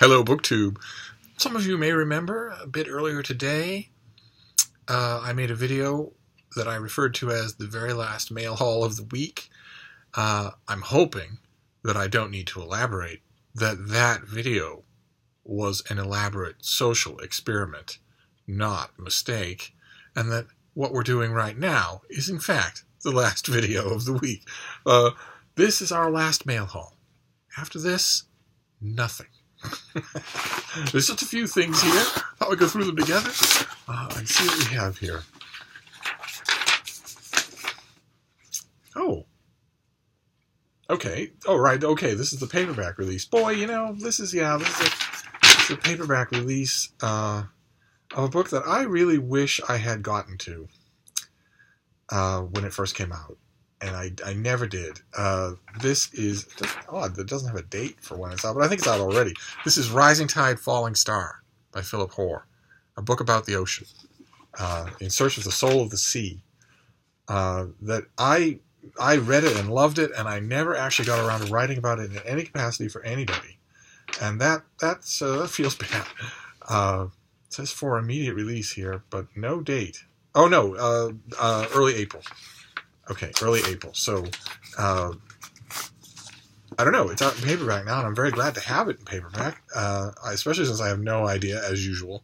Hello, BookTube. Some of you may remember a bit earlier today, I made a video that I referred to as the very last mail haul of the week. I'm hoping that I don't need to elaborate that video was an elaborate social experiment, not a mistake, and that what we're doing right now is in fact the last video of the week. This is our last mail haul. After this, nothing. There's just a few things here. Thought we'd go through them together and see what we have here. Oh. Okay. Oh, right. Okay, this is the paperback release. Boy, you know, this is a paperback release of a book that I really wish I had gotten to when it first came out. And I never did. This is just odd. It doesn't have a date for when it's out, but I think it's out already. This is Rising Tide, Falling Star by Philip Hoare, a book about the ocean, in search of the soul of the sea. That I read it and loved it, and I never actually got around to writing about it in any capacity for anybody. And that feels bad. It says for immediate release here, but no date. Oh, no, early April. Okay, early April. So, I don't know. It's out in paperback now, and I'm very glad to have it in paperback, especially since I have no idea, as usual.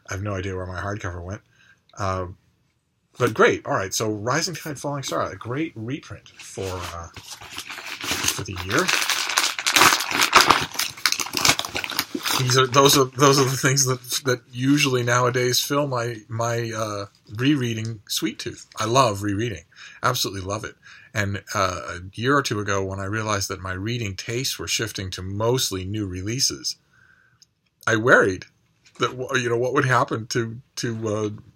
I have no idea where my hardcover went. But great. All right, so Rising Tide, Falling Star, a great reprint for the year. Those are the things that usually nowadays fill my rereading sweet tooth. I love rereading, absolutely love it. And a year or two ago, when I realized that my reading tastes were shifting to mostly new releases, I worried that what would happen to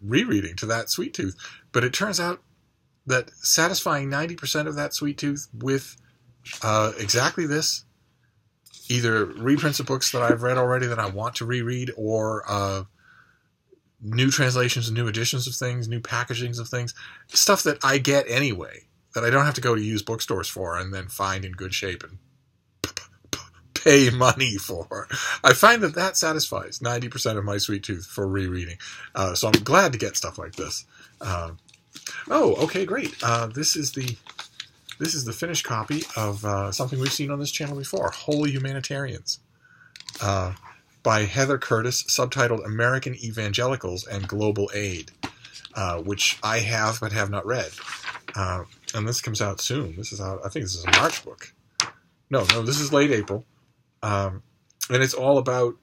rereading, to that sweet tooth. But it turns out that satisfying 90% of that sweet tooth with exactly this. Either reprints of books that I've read already that I want to reread, or new translations and new editions of things, new packagings of things, stuff that I get anyway, that I don't have to go to used bookstores for and then find in good shape and pay money for. I find that satisfies 90% of my sweet tooth for rereading. So I'm glad to get stuff like this. Oh, okay, great. This is the finished copy of something we've seen on this channel before, Holy Humanitarians, by Heather Curtis, subtitled American Evangelicals and Global Aid, which I have but have not read. And this comes out soon. This is out, I think this is a March book. No, this is late April. And it's all about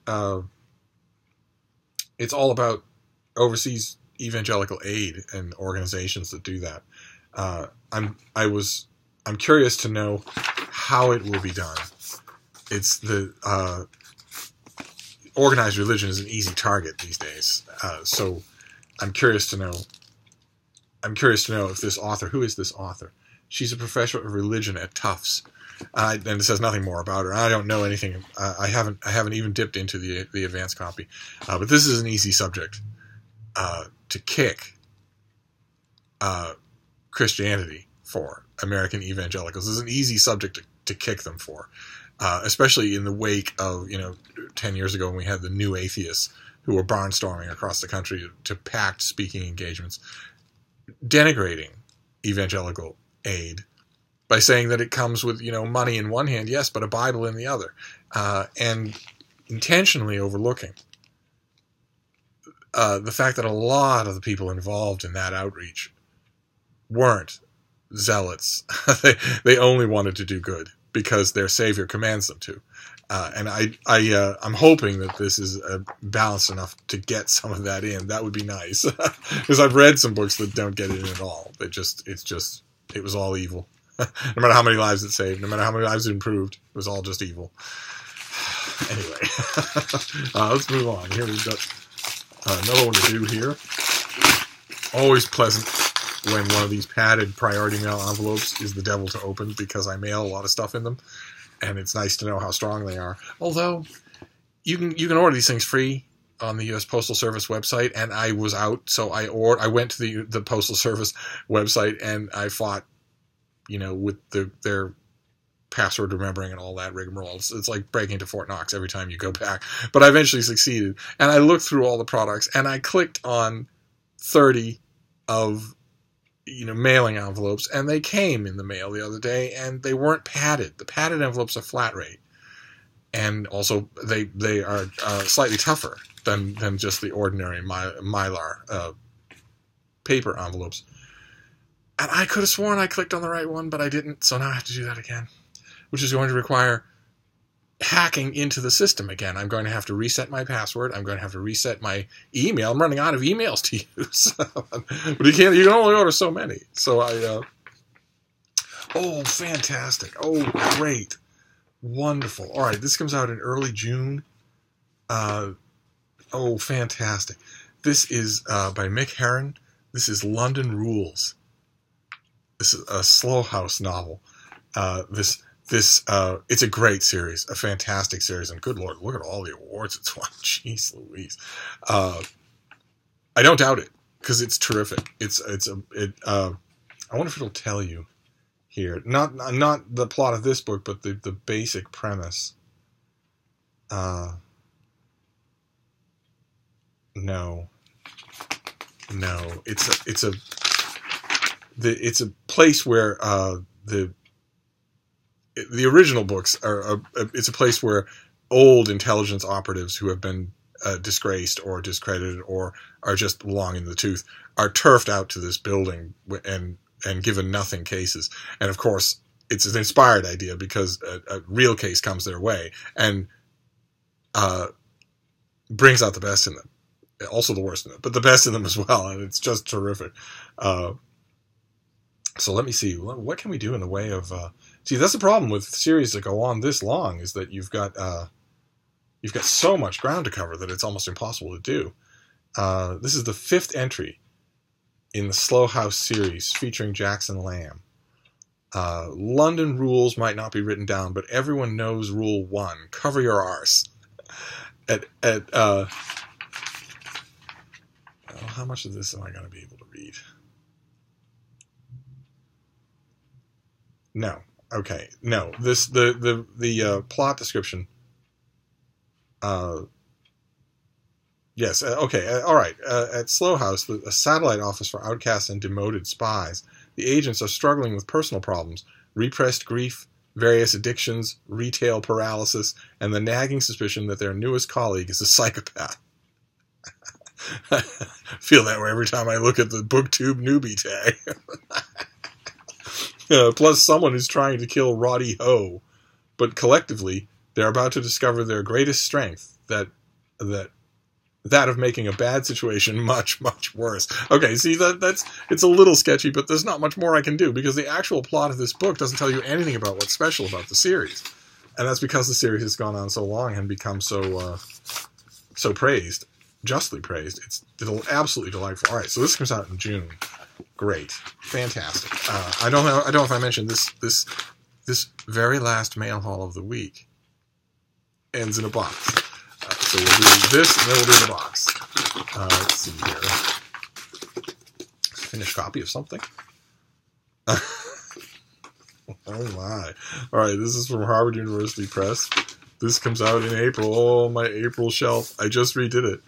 overseas evangelical aid and organizations that do that. I'm curious to know how it will be done. It's the organized religion is an easy target these days. So I'm curious to know if this author, who is this author? She's a professor of religion at Tufts. And it says nothing more about her. I don't know anything. I haven't even dipped into the advanced copy. But this is an easy subject to kick Christianity for. American evangelicals is an easy subject to kick them for, especially in the wake of 10 years ago when we had the new atheists who were barnstorming across the country to packed speaking engagements, denigrating evangelical aid by saying that it comes with money in one hand, yes, but a Bible in the other, and intentionally overlooking the fact that a lot of the people involved in that outreach weren't zealots. They only wanted to do good because their Savior commands them to. And I'm hoping that this is balanced enough to get some of that in. That would be nice, because I've read some books that don't get it in at all. It was all evil. No matter how many lives it saved, no matter how many lives it improved, it was all just evil. Anyway, let's move on. Here we've got another one to do here. Always pleasant when one of these padded priority mail envelopes is the devil to open, because I mail a lot of stuff in them, and it's nice to know how strong they are. Although, you can order these things free on the U.S. Postal Service website, and I was out, so I went to the Postal Service website, and I fought, with their password remembering and all that rigmarole. It's like breaking into Fort Knox every time you go back. But I eventually succeeded. And I looked through all the products, and I clicked on 30 of mailing envelopes, and they came in the mail the other day, and they weren't padded. The padded envelopes are flat rate. And also, they are slightly tougher than just the ordinary Mylar paper envelopes. And I could have sworn I clicked on the right one, but I didn't, so now I have to do that again, which is going to require hacking into the system again. I'm going to have to reset my password. I'm going to have to reset my email. I'm running out of emails to use. But you can only order so many. So oh, fantastic. Oh, great. Wonderful. All right, this comes out in early June. Oh, fantastic. This is by Mick Herron. This is London Rules. This is a Slow House novel. It's a great series, a fantastic series, and good Lord, look at all the awards it's won. Jeez Louise. I don't doubt it, because it's terrific. I wonder if it'll tell you here. Not the plot of this book, but the basic premise. No. It's a place where the original books are. It's a place where old intelligence operatives who have been disgraced or discredited or are just long in the tooth are turfed out to this building and given nothing cases. And of course, it's an inspired idea because a real case comes their way and brings out the best in them. Also the worst in them, but the best in them as well. And it's just terrific. So let me see. What can we do in the way of... See, that's the problem with series that go on this long, is that you've got so much ground to cover that it's almost impossible to do. This is the 5th entry in the Slow House series featuring Jackson Lamb. London Rules might not be written down, but everyone knows Rule 1. Cover your arse. How much of this am I going to be able to read? No. Okay. No. The plot description. Yes. Okay. All right. At Slow House, a satellite office for outcasts and demoted spies, the agents are struggling with personal problems, repressed grief, various addictions, retail paralysis, and the nagging suspicion that their newest colleague is a psychopath. I feel that way every time I look at the BookTube newbie tag. Plus someone who's trying to kill Roddy Ho. But collectively, they're about to discover their greatest strength, that of making a bad situation much, much worse. Okay, see, it's a little sketchy, but there's not much more I can do, because the actual plot of this book doesn't tell you anything about what's special about the series. And that's because the series has gone on so long and become so praised. Justly praised. It's absolutely delightful. All right, so this comes out in June. Great, fantastic. I don't know if I mentioned this very last mail haul of the week ends in a box. So we'll do this, and then we'll do the box. Let's see here. Finished copy of something. Oh my! All right, this is from Harvard University Press. This comes out in April. Oh, my April shelf! I just redid it.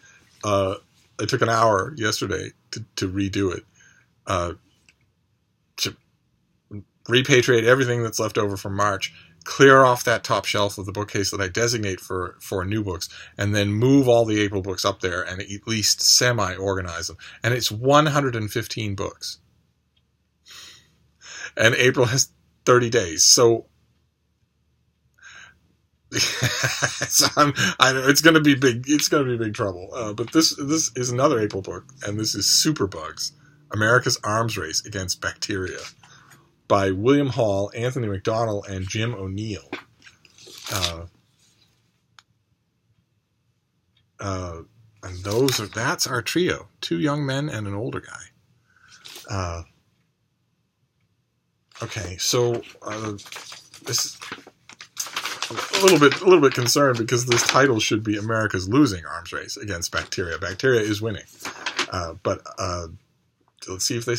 I took an hour yesterday to redo it. To repatriate everything that's left over from March, clear off that top shelf of the bookcase that I designate for new books, and then move all the April books up there and at least semi-organize them. And it's 115 books. And April has 30 days. So it's going to be big. It's going to be big trouble. But this is another April book, and this is Superbugs: America's Arms Race Against Bacteria, by William Hall, Anthony McDonnell, and Jim O'Neill. And that's our trio: 2 young men and an older guy. Okay, so this is a little bit concerned because this title should be America's Losing Arms Race Against Bacteria. Bacteria is winning, but let's see if they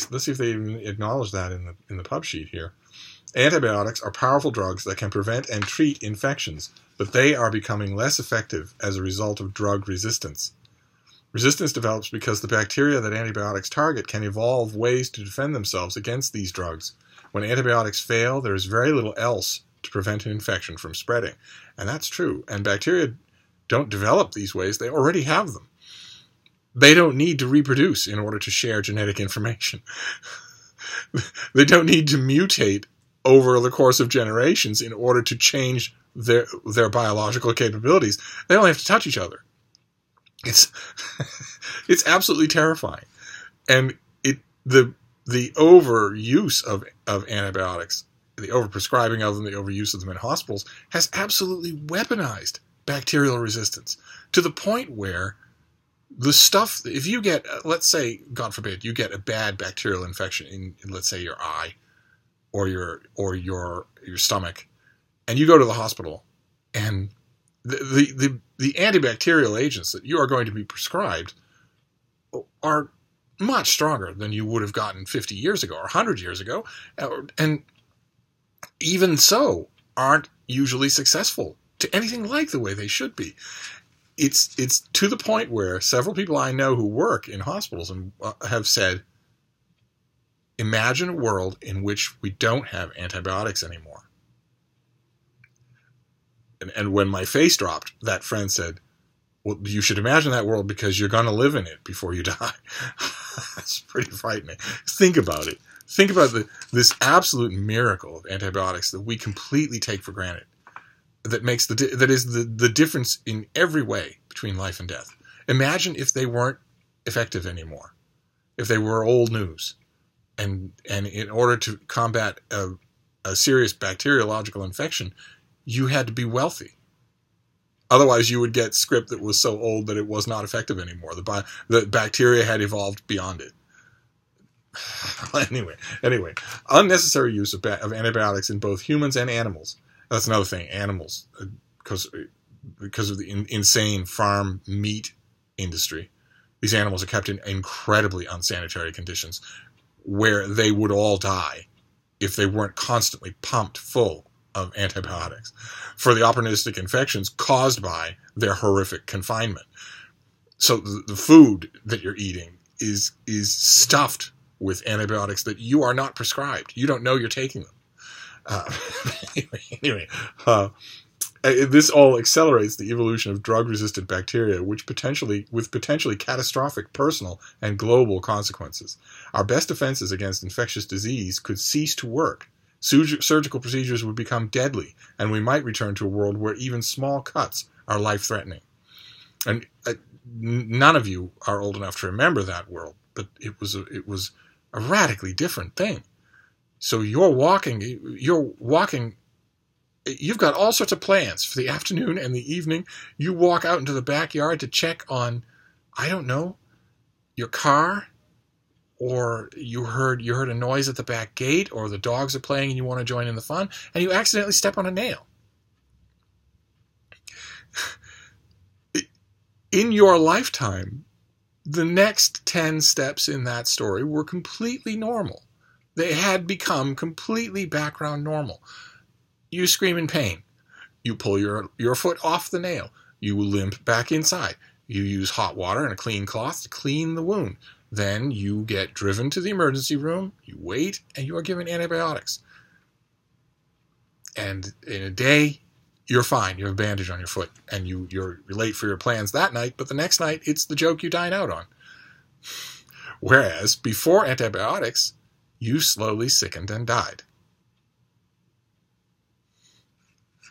even acknowledge that in the pub sheet here. Antibiotics are powerful drugs that can prevent and treat infections, but they are becoming less effective as a result of drug resistance. Resistance develops because the bacteria that antibiotics target can evolve ways to defend themselves against these drugs. When antibiotics fail, there is very little else to prevent an infection from spreading. And that's true. And bacteria don't develop these ways. They already have them. They don't need to reproduce in order to share genetic information. They don't need to mutate over the course of generations in order to change their biological capabilities. They only have to touch each other. It's absolutely terrifying. And the overuse of antibiotics, the overprescribing of them, the overuse of them in hospitals, has absolutely weaponized bacterial resistance to the point where the stuff, if you get, let's say, God forbid, you get a bad bacterial infection in let's say, your eye or your stomach, and you go to the hospital, and the antibacterial agents that you are going to be prescribed are much stronger than you would have gotten 50 years ago or 100 years ago, and even so aren't usually successful to anything like the way they should be. It's to the point where several people I know who work in hospitals and have said, imagine a world in which we don't have antibiotics anymore. And when my face dropped, that friend said, well, you should imagine that world because you're going to live in it before you die. That's pretty frightening. Think about it. Think about this absolute miracle of antibiotics that we completely take for granted. That is the difference in every way between life and death. Imagine if they weren't effective anymore, if they were old news, and in order to combat a serious bacteriological infection, you had to be wealthy. Otherwise, you would get script that was so old that it was not effective anymore. The bacteria had evolved beyond it. Anyway, unnecessary use of antibiotics in both humans and animals. That's another thing, animals, because of the insane farm meat industry. These animals are kept in incredibly unsanitary conditions where they would all die if they weren't constantly pumped full of antibiotics for the opportunistic infections caused by their horrific confinement. So the food that you're eating is stuffed with antibiotics that you are not prescribed. You don't know you're taking them. This all accelerates the evolution of drug-resistant bacteria, with potentially catastrophic personal and global consequences. Our best defenses against infectious disease could cease to work. Surgical procedures would become deadly, and we might return to a world where even small cuts are life-threatening. And none of you are old enough to remember that world, but it was a radically different thing. So you're walking, you've got all sorts of plans for the afternoon and the evening. You walk out into the backyard to check on, I don't know, your car, or you heard a noise at the back gate, or the dogs are playing and you want to join in the fun, and you accidentally step on a nail. In your lifetime, the next 10 steps in that story were completely normal. They had become completely background normal. You scream in pain. You pull your foot off the nail. You limp back inside. You use hot water and a clean cloth to clean the wound. Then you get driven to the emergency room. You wait, and you are given antibiotics. And in a day, you're fine. You have a bandage on your foot, and you're late for your plans that night, but the next night, it's the joke you dine out on. Whereas, before antibiotics, you slowly sickened and died.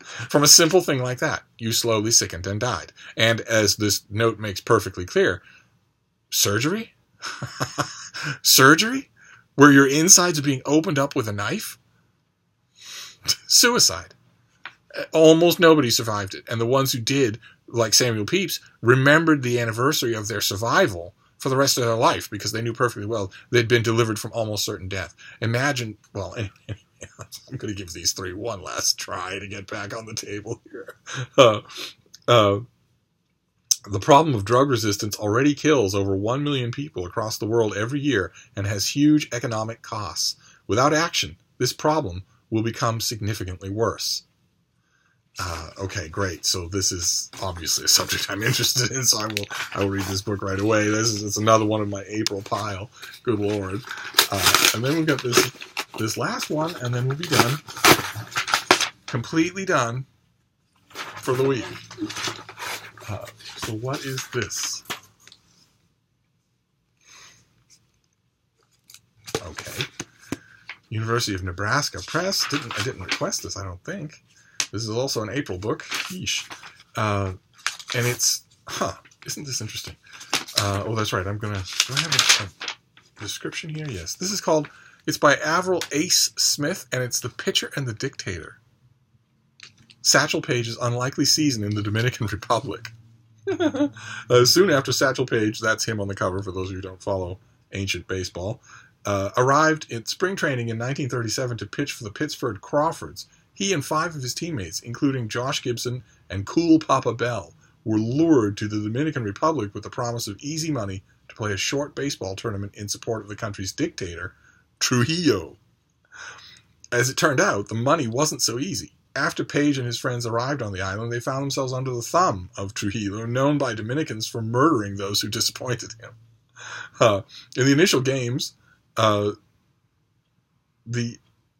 From a simple thing like that, you slowly sickened and died. And as this note makes perfectly clear, surgery? Surgery? Where your insides are being opened up with a knife? Suicide. Almost nobody survived it. And the ones who did, like Samuel Pepys, remembered the anniversary of their survival for the rest of their life because they knew perfectly well they'd been delivered from almost certain death. Imagine, well, anyway, I'm going to give these three one last try to get back on the table here. The problem of drug resistance already kills over 1 million people across the world every year and has huge economic costs. Without action, this problem will become significantly worse. Okay, great. So this is obviously a subject I'm interested in, so I will read this book right away. It's another one of my April pile. Good Lord. And then we've got this last one, and then we'll be done. Completely done for the week. So what is this? Okay. University of Nebraska Press. I didn't request this, I don't think. This is also an April book. Yeesh. And it's, isn't this interesting? Oh, that's right. Do I have a description here? Yes. This is it's by Avril Ace Smith, and it's The Pitcher and the Dictator. Satchel Paige's unlikely season in the Dominican Republic. Soon after Satchel Paige, that's him on the cover for those of you who don't follow ancient baseball, arrived in spring training in 1937 to pitch for the Pittsburgh Crawfords. He and 5 of his teammates, including Josh Gibson and Cool Papa Bell, were lured to the Dominican Republic with the promise of easy money to play a short baseball tournament in support of the country's dictator, Trujillo. As it turned out, the money wasn't so easy. After Page and his friends arrived on the island, they found themselves under the thumb of Trujillo, known by Dominicans for murdering those who disappointed him. In the initial games, the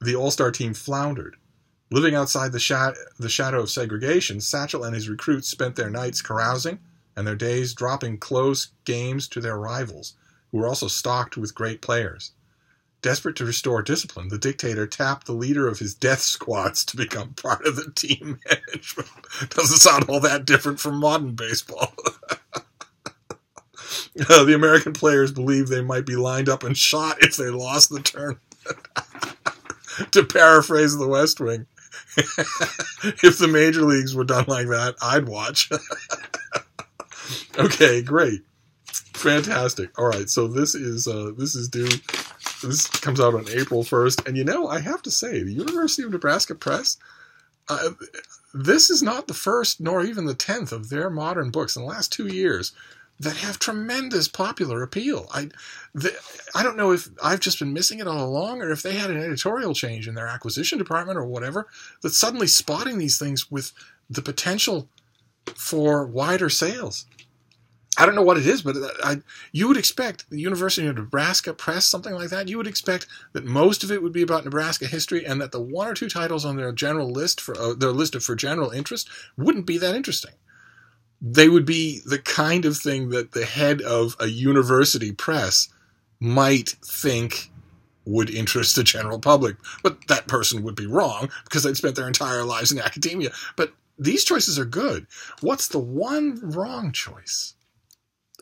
All-Star team floundered. Living outside the shadow of segregation, Satchel and his recruits spent their nights carousing and their days dropping close games to their rivals, who were also stocked with great players. Desperate to restore discipline, the dictator tapped the leader of his death squads to become part of the team management. Doesn't sound all that different from modern baseball. The American players believed they might be lined up and shot if they lost the tournament. To paraphrase the West Wing, if the major leagues were done like that, I'd watch. Okay, great. Fantastic. All right, so this is due. This comes out on April 1st. And I have to say, the University of Nebraska Press, this is not the first nor even the 10th of their modern books in the last 2 years that have tremendous popular appeal. I don't know if I've just been missing it all along, or if they had an editorial change in their acquisition department or whatever, that's suddenly spotting these things with the potential for wider sales. I don't know what it is, but you would expect the University of Nebraska Press, something like that, you would expect that most of it would be about Nebraska history, and that the 1 or 2 titles on their general list for their list for general interest wouldn't be that interesting. They would be the kind of thing that the head of a university press might think would interest the general public. But that person would be wrong, because they'd spent their entire lives in academia. But these choices are good. What's the one wrong choice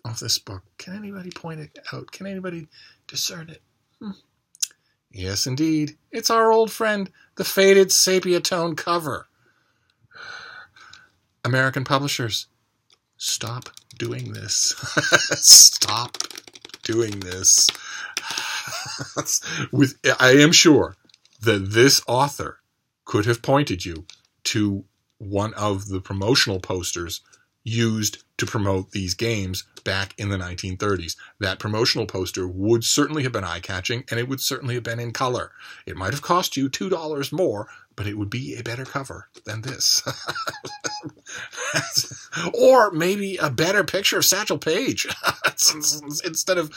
of this book? Can anybody point it out? Can anybody discern it? Yes, indeed. It's our old friend, the faded sepia tone cover. American publishers, stop doing this. Stop doing this. I am sure that this author could have pointed you to one of the promotional posters used to promote these games back in the 1930s. That promotional poster would certainly have been eye-catching, and it would certainly have been in color. It might have cost you $2 more, but it would be a better cover than this. Or maybe a better picture of Satchel Paige instead of...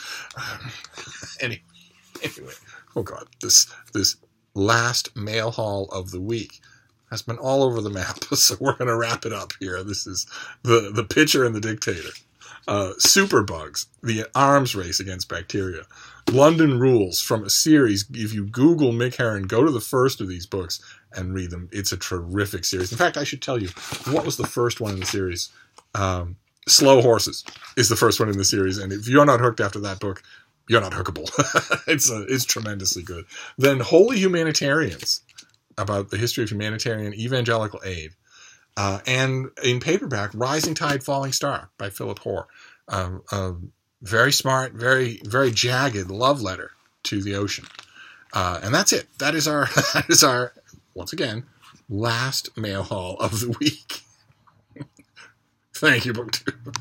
Anyway. Oh God, this last mail haul of the week has been all over the map, so we're going to wrap it up here. This is the Pitcher and the Dictator. Superbugs, the arms race against bacteria. London Rules, from a series. If you Google Mick Herron, go to the first of these books and read them. It's a terrific series. In fact, I should tell you, what was the first one in the series? Slow Horses is the first one in the series, and if you're not hooked after that book, you're not hookable. It's tremendously good. Then Holy Humanitarians, about the history of humanitarian evangelical aid. And in paperback, Rising Tide, Falling Star by Philip Hoare. Very smart, very, very jagged love letter to the ocean. And that's it. That is our, once again, last mail haul of the week. Thank you, BookTube.